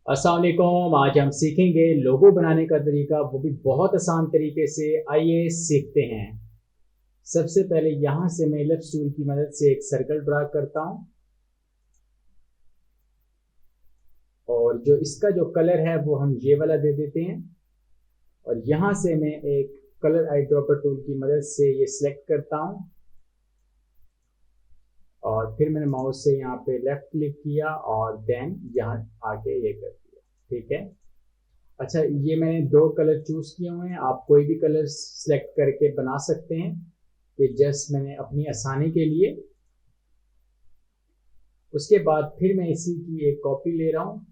अस्सलाम वालेकुम। आज हम सीखेंगे लोगो बनाने का तरीका, वो भी बहुत आसान तरीके से। आइए सीखते हैं। सबसे पहले यहाँ से मैं इलिप्स टूल की मदद से एक सर्कल ड्रा करता हूँ और जो इसका जो कलर है वो हम ये वाला दे देते हैं। और यहाँ से मैं एक कलर आई ड्रॉपर टूल की मदद से ये सिलेक्ट करता हूँ और फिर मैंने माउस से यहाँ पे लेफ्ट क्लिक किया और देन यहाँ आके ये कर दिया। ठीक है। अच्छा, ये मैंने दो कलर चूज किए हुए हैं। आप कोई भी कलर सिलेक्ट करके बना सकते हैं। ये जस्ट मैंने अपनी आसानी के लिए। उसके बाद फिर मैं इसी की एक कॉपी ले रहा हूँ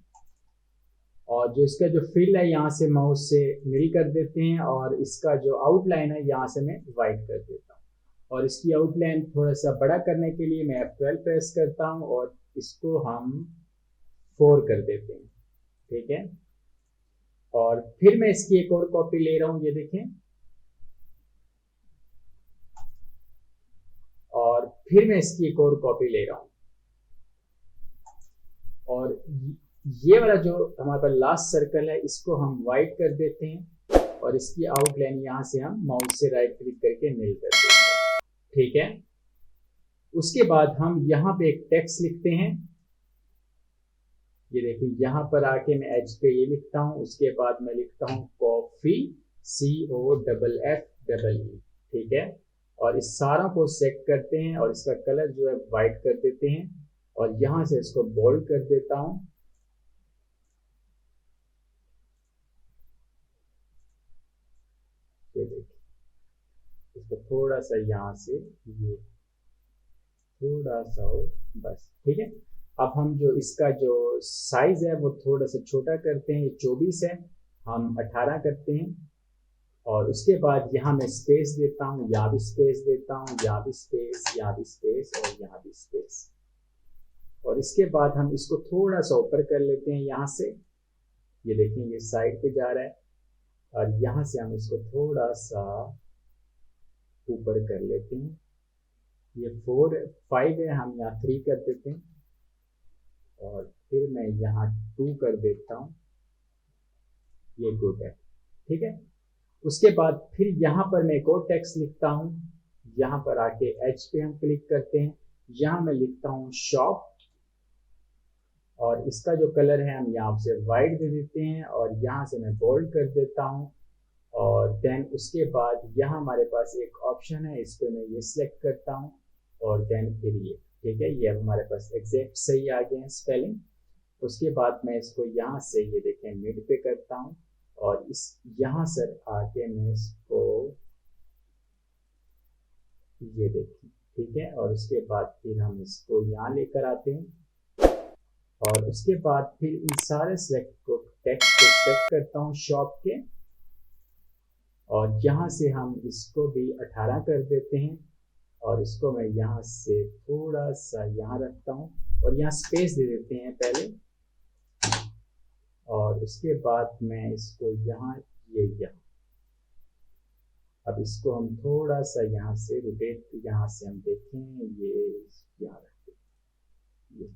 और जो इसका जो फिल है यहाँ से माउस से मिल कर देते हैं और इसका जो आउटलाइन है यहाँ से मैं वाइट कर देता हूँ। और इसकी आउटलाइन थोड़ा सा बड़ा करने के लिए मैं F12 प्रेस करता हूँ और इसको हम 4 कर देते हैं। ठीक है। और फिर मैं इसकी एक और कॉपी ले रहा हूँ, ये देखें। और फिर मैं इसकी एक और कॉपी ले रहा हूँ और ये वाला जो हमारे पास लास्ट सर्कल है इसको हम वाइट कर देते हैं और इसकी आउटलाइन यहाँ से हम माउस से राइट क्लिक करके निल कर देते हैं। ठीक है। उसके बाद हम यहाँ पे एक टेक्स्ट लिखते हैं। ये देखिए, यहाँ पर आके मैं एच पे ये लिखता हूँ। उसके बाद मैं लिखता हूँ कॉफी, COFF। ठीक है। और इस सारों को सेलेक्ट करते हैं और इसका कलर जो है वाइट कर देते हैं और यहाँ से इसको बोल्ड कर देता हूँ। ये देखिए, इसको थोड़ा सा यहाँ से ये थोड़ा सा हो, बस। ठीक है। अब हम जो इसका जो साइज है वो थोड़ा सा छोटा करते हैं। ये 24 है, हम 18 करते हैं। और उसके बाद यहाँ मैं स्पेस देता हूँ, यहाँ भी स्पेस देता हूँ, यहाँ भी स्पेस, यहाँ भी स्पेस और यहाँ भी स्पेस। और इसके बाद हम इसको थोड़ा सा ऊपर कर लेते हैं यहाँ से। ये देखें, ये साइड पे जा रहा है और यहाँ से हम इसको थोड़ा सा ऊपर कर लेते हैं। ये 5 है, हम यहाँ 3 कर देते हैं और फिर मैं यहाँ 2 कर देता हूँ। ये गुड है। ठीक है। उसके बाद फिर यहाँ पर मैं एक और टेक्स्ट लिखता हूँ। यहाँ पर आके एच पे हम क्लिक करते हैं। यहाँ मैं लिखता हूँ शॉप और इसका जो कलर है हम यहाँ से वाइट दे देते हैं और यहाँ से मैं बोल्ड कर देता हूँ। और देन उसके बाद यहाँ हमारे पास एक ऑप्शन है, इस पर मैं ये सिलेक्ट करता हूँ और देन फिर ये। ठीक है। ये अब हमारे पास एग्जैक्ट सही आ गए हैं स्पेलिंग। उसके बाद मैं इसको यहाँ से ये देखें मिड पे करता हूँ और इस यहाँ से आके मैं इसको ये देखें। ठीक है। और उसके बाद फिर हम इसको यहाँ लेकर आते हैं और उसके बाद फिर इन सारे सेलेक्ट को टेक्स्ट को सेलेक्ट करता हूँ शॉप के और यहाँ से हम इसको भी 18 कर देते हैं और इसको मैं यहाँ से थोड़ा सा यहाँ रखता हूँ और यहाँ स्पेस दे देते हैं पहले। और उसके बाद मैं इसको यहाँ ये यहाँ अब इसको हम थोड़ा सा यहाँ से रोटेट, यहाँ से हम देखें ये यहाँ रखते हैं।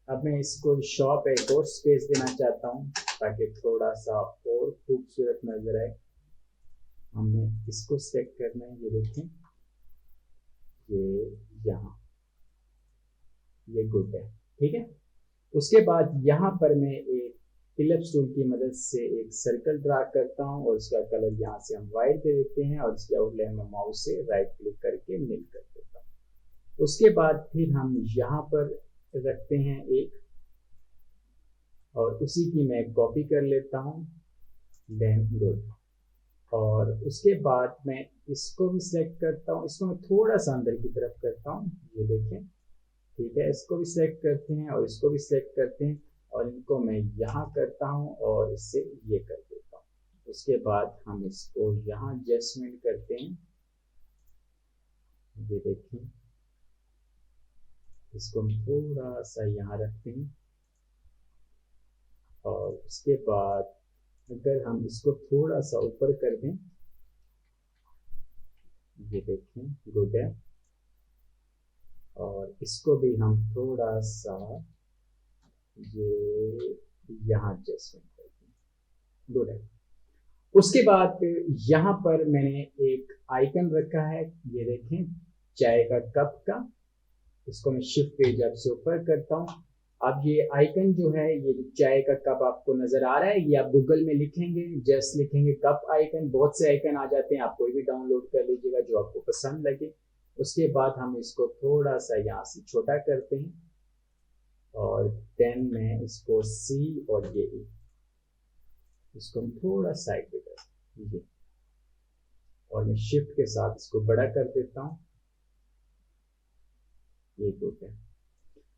अब मैं इसको शॉप एक और स्पेस देना चाहता हूँ ताकि थोड़ा सा और खूबसूरत नजर आए। हमने इसको सेलेक्ट करना है, ये देखें, ये यहाँ, ये गुड है। ठीक है। उसके बाद यहाँ पर मैं एक इलिप्स टूल की मदद से एक सर्कल ड्रा करता हूँ और इसका कलर यहाँ से हम वाइट दे देते हैं और इसकी आउटलाइन में माउस से राइट क्लिक करके मिल कर देता हूँ। उसके बाद फिर हम यहाँ पर रखते हैं एक और उसी की मैं कॉपी कर लेता हूँ, देन गुड। और उसके बाद मैं इसको भी सिलेक्ट करता हूँ, इसको मैं थोड़ा सा अंदर की तरफ करता हूँ, ये देखें। ठीक है। इसको भी सिलेक्ट करते हैं और इसको भी सिलेक्ट करते हैं और इनको मैं यहाँ करता हूँ और इससे ये कर देता हूँ। उसके बाद हम इसको यहाँ एडजस्टमेंट करते हैं, ये देखें। इसको हम थोड़ा सा यहाँ रखते हैं और उसके बाद अगर हम इसको थोड़ा सा ऊपर कर दें, ये देखें, गुड है। और इसको भी हम थोड़ा सा ये यहाँ एडजस्टमेंट करते हैं। गुड है। उसके बाद यहाँ पर मैंने एक आइकन रखा है, ये देखें, चाय का कप का। इसको मैं शिफ्ट के जब से ऊपर करता हूँ, अब ये आइकन जो है, ये जो चाय का कप आपको नजर आ रहा है, ये आप गूगल में लिखेंगे, जस्ट लिखेंगे कप आइकन, बहुत से आइकन आ जाते हैं, आप कोई भी डाउनलोड कर लीजिएगा जो आपको पसंद लगे। उसके बाद हम इसको थोड़ा सा यहाँ से छोटा करते हैं और देन मैं इसको सी और ये इसको हम थोड़ा साइड पे करते हैं और मैं शिफ्ट के साथ इसको बड़ा कर देता हूँ। ये गुड है।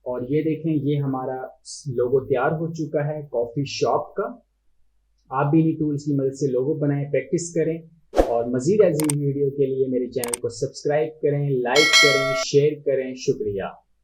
और ये देखें, ये हमारा लोगो तैयार हो चुका है कॉफी शॉप का। आप भी इन्हीं टूल्स की मदद से लोगो बनाएं, प्रैक्टिस करें और मजीद ऐसी वीडियो के लिए मेरे चैनल को सब्सक्राइब करें, लाइक करें, शेयर करें। शुक्रिया।